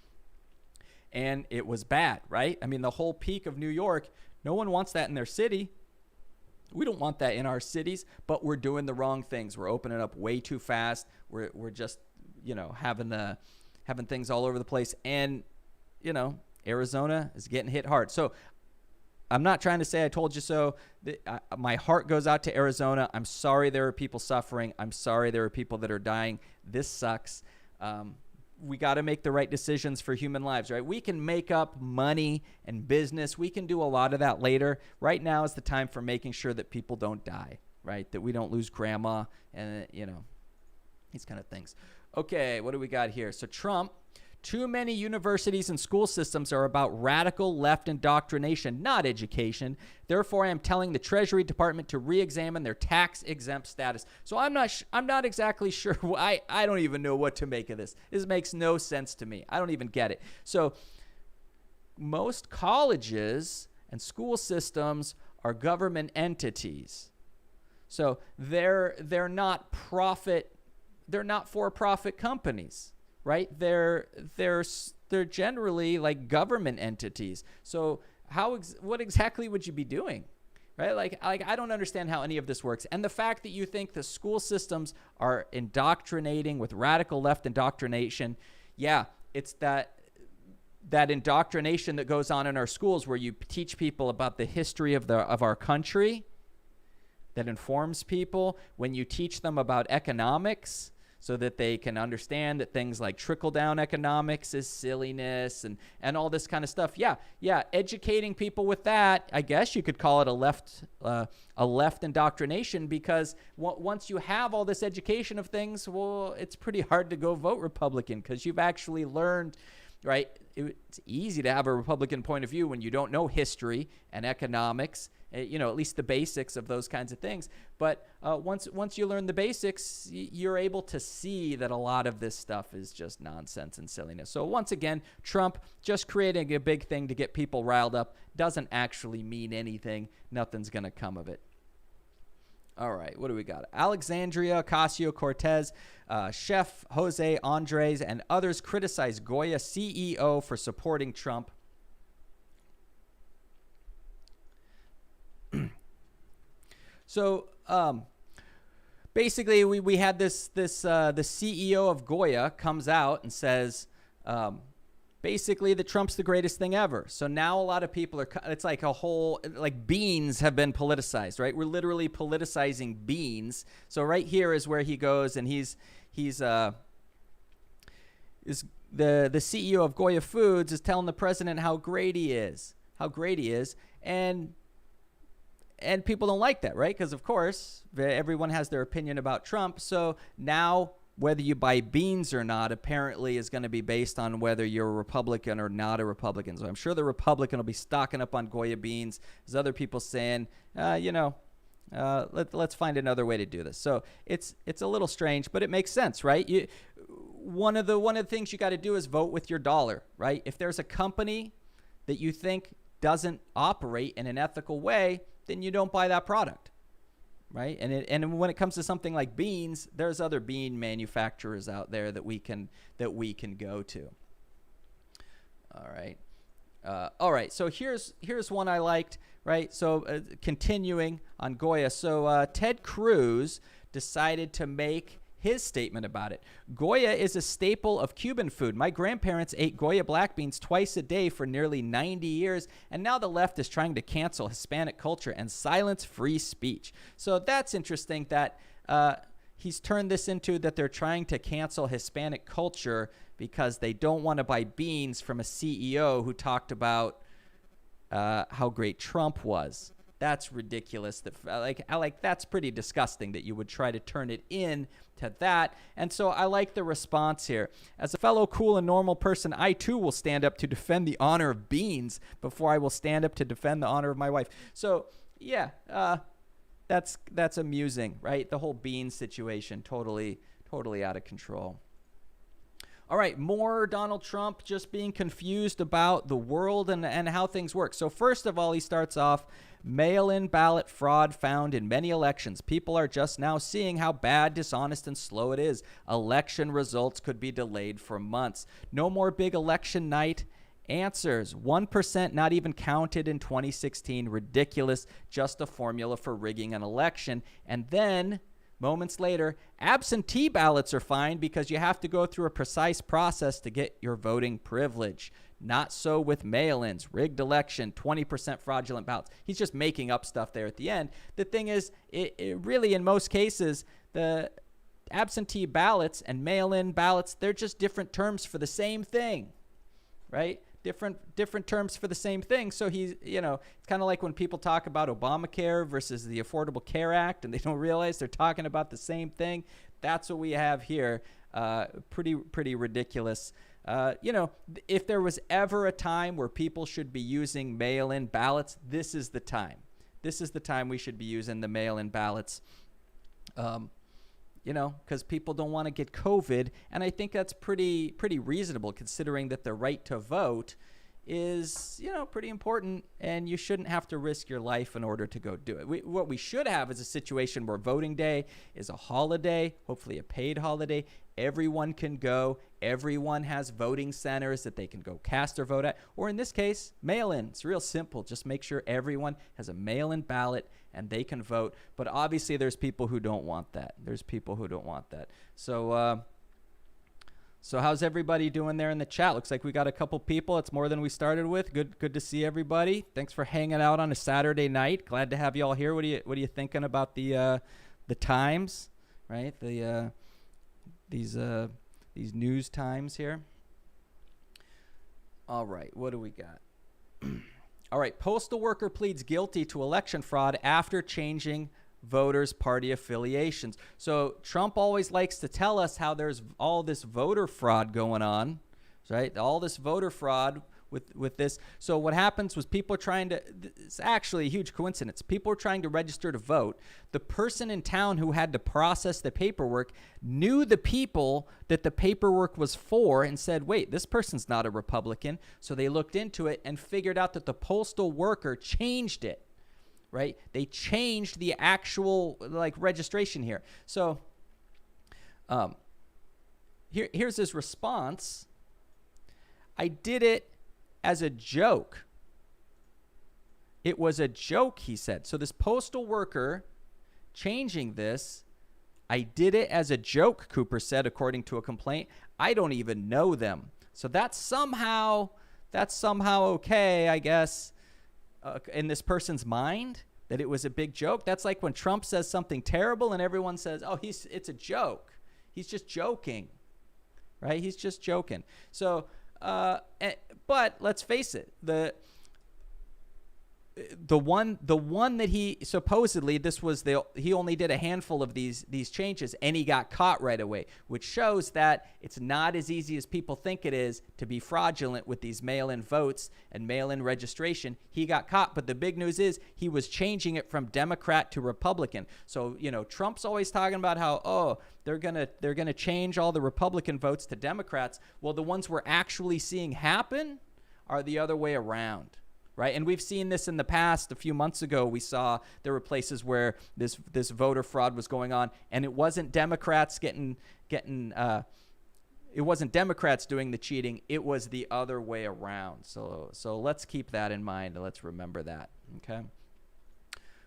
and it was bad, right? I mean, the whole peak of New York, no one wants that in their city. We don't want that in our cities, but we're doing the wrong things. We're opening up way too fast. We're just, you know, having things all over the place. And, you know, Arizona is getting hit hard. So I'm not trying to say I told you so. My heart goes out to Arizona. I'm sorry there are people suffering. I'm sorry there are people that are dying. This sucks. We got to make the right decisions for human lives, right? We can make up money and business. We can do a lot of that later. Right now is the time for making sure that people don't die. right? That we don't lose grandma and, these kind of things. Okay, what do we got here? So Trump, too many universities and school systems are about radical left indoctrination, not education. Therefore, I am telling the Treasury Department to re-examine their tax-exempt status. So I'm not exactly sure. I don't even know what to make of this. This makes no sense to me. I don't even get it. So most colleges and school systems are government entities. So they're not for-profit companies. Right? They're generally like government entities. So what exactly would you be doing? Right? Like I don't understand how any of this works. And the fact that you think the school systems are indoctrinating with radical left indoctrination, yeah, it's that indoctrination that goes on in our schools where you teach people about the history of our country, that informs people. When you teach them about economics, so that they can understand that things like trickle-down economics is silliness and all this kind of stuff. Yeah, educating people with that, I guess you could call it a left indoctrination, because once you have all this education of things, well, it's pretty hard to go vote Republican because you've actually learned, right? It's easy to have a Republican point of view when you don't know history and economics, at least the basics of those kinds of things. But once you learn the basics, you're able to see that a lot of this stuff is just nonsense and silliness. So once again, Trump just creating a big thing to get people riled up doesn't actually mean anything. Nothing's going to come of it. All right, what do we got? Alexandria Ocasio-Cortez, Chef Jose Andres, and others criticize Goya CEO for supporting Trump. So basically, we had the CEO of Goya comes out and says basically that Trump's the greatest thing ever. So now a lot of people it's like a whole, like beans have been politicized, right? We're literally politicizing beans. So right here is where he goes, and he's the CEO of Goya Foods is telling the president how great he is, and people don't like that, right? Because, of course, everyone has their opinion about Trump. So now whether you buy beans or not apparently is going to be based on whether you're a Republican or not a Republican. So I'm sure the Republican will be stocking up on Goya beans. There's other people saying, let's find another way to do this. So it's a little strange, but it makes sense, right? One of the things you got to do is vote with your dollar, right? If there's a company that you think doesn't operate in an ethical way, then you don't buy that product, right? And when it comes to something like beans, there's other bean manufacturers out there that we can go to. All right. So here's one I liked, right? So continuing on Goya. So Ted Cruz decided to make his statement about it. Goya is a staple of Cuban food. My grandparents ate Goya black beans twice a day for nearly 90 years, and now the left is trying to cancel Hispanic culture and silence free speech. So that's interesting that he's turned this into that they're trying to cancel Hispanic culture because they don't want to buy beans from a CEO who talked about how great Trump was. That's ridiculous. That's pretty disgusting that you would try to turn it in to that. And so I like the response here. As a fellow cool and normal person, I too will stand up to defend the honor of beans before I will stand up to defend the honor of my wife. So yeah, that's amusing, right? The whole beans situation, totally out of control. All right, more Donald Trump just being confused about the world and how things work. So first of all, he starts off, mail-in ballot fraud found in many elections. People are just now seeing how bad, dishonest, and slow it is. Election results could be delayed for months. No more big election night answers. 1% not even counted in 2016. Ridiculous. Just a formula for rigging an election. And then moments later, absentee ballots are fine because you have to go through a precise process to get your voting privilege. Not so with mail-ins, rigged election, 20% fraudulent ballots. He's just making up stuff there at the end. The thing is, it really, in most cases, the absentee ballots and mail-in ballots, they're just different terms for the same thing, right? different terms for the same thing. So he's, it's kind of like when people talk about Obamacare versus the Affordable Care Act, and they don't realize they're talking about the same thing. That's what we have here. Pretty ridiculous. If there was ever a time where people should be using mail-in ballots, this is the time. This is the time we should be using the mail-in ballots. Because people don't want to get COVID. And I think that's pretty reasonable, considering that the right to vote is, pretty important, and you shouldn't have to risk your life in order to go do it. What we should have is a situation where voting day is a holiday, hopefully a paid holiday. Everyone can go. Everyone has voting centers that they can go cast their vote at. Or in this case, mail-in. It's real simple. Just make sure everyone has a mail-in ballot and they can vote. But obviously there's people who don't want that. So how's everybody doing there in the chat? Looks like we got a couple people. It's more than we started with. Good to see everybody. Thanks for hanging out on a Saturday night. Glad to have you all here. What are you thinking about the times, right? These news times here. All right, what do we got? All right, postal worker pleads guilty to election fraud after changing voters' party affiliations. So Trump always likes to tell us how there's all this voter fraud going on, right? All this voter fraud with this. So what happens was people are trying to, it's actually a huge coincidence. People are trying to register to vote. The person in town who had to process the paperwork knew the people that the paperwork was for and said, wait, this person's not a Republican. So they looked into it and figured out that the postal worker changed it, right? They changed the actual registration here. So here's his response. I did it as a joke. It was a joke, he said. So this postal worker changing this, I did it as a joke, Cooper said, according to a complaint. I don't even know them. So that's somehow okay, I guess, in this person's mind, that it was a big joke. That's like when Trump says something terrible and everyone says, oh, it's a joke. He's just joking, right? He's just joking. So, but let's face it, the one that he supposedly, he only did a handful of these changes and he got caught right away, which shows that it's not as easy as people think it is to be fraudulent with these mail-in votes and mail-in registration. He got caught, but the big news is he was changing it from Democrat to Republican. So, Trump's always talking about how, they're gonna change all the Republican votes to Democrats. Well, the ones we're actually seeing happen are the other way around. Right, and we've seen this in the past. A few months ago, we saw there were places where this voter fraud was going on, and it wasn't Democrats it wasn't Democrats doing the cheating. It was the other way around. So let's keep that in mind, and let's remember that. Okay.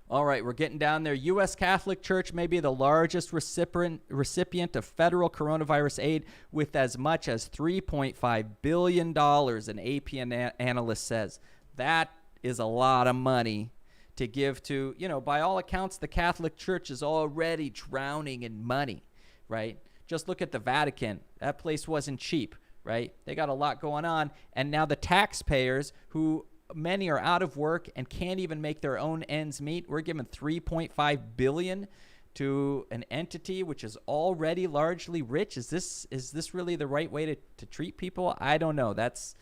All right, we're getting down there. U.S. Catholic Church may be the largest recipient of federal coronavirus aid with as much as $3.5 billion, an AP analyst says. That is a lot of money to give to, by all accounts, the Catholic Church is already drowning in money, right? Just look at the Vatican. That place wasn't cheap, right? They got a lot going on. And now the taxpayers, who many are out of work and can't even make their own ends meet, we're giving $3.5 billion to an entity which is already largely rich. Is this really the right way to treat people? I don't know. That's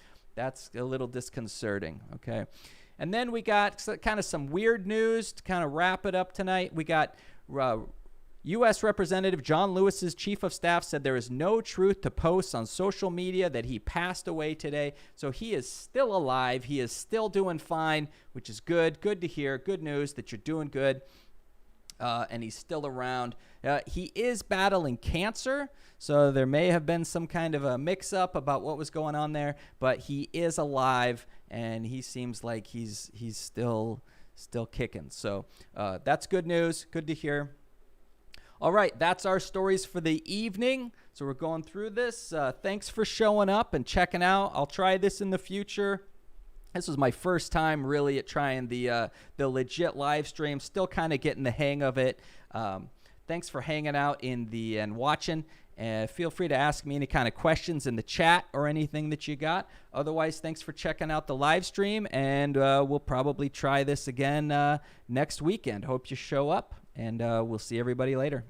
a little disconcerting, okay? And then we got kind of some weird news to kind of wrap it up tonight. We got U.S. Representative John Lewis's chief of staff said there is no truth to posts on social media that he passed away today. So he is still alive. He is still doing fine, which is good. Good to hear. Good news that you're doing good. And he's still around. He is battling cancer, so there may have been some kind of a mix-up about what was going on there, but he is alive, and he seems like he's still kicking. So that's good news. Good to hear. All right, that's our stories for the evening. So we're going through this. Thanks for showing up and checking out. I'll try this in the future. This was my first time really at trying the legit live stream. Still kind of getting the hang of it. Thanks for hanging out and watching. Feel free to ask me any kind of questions in the chat or anything that you got. Otherwise, thanks for checking out the live stream, and we'll probably try this again next weekend. Hope you show up, and we'll see everybody later.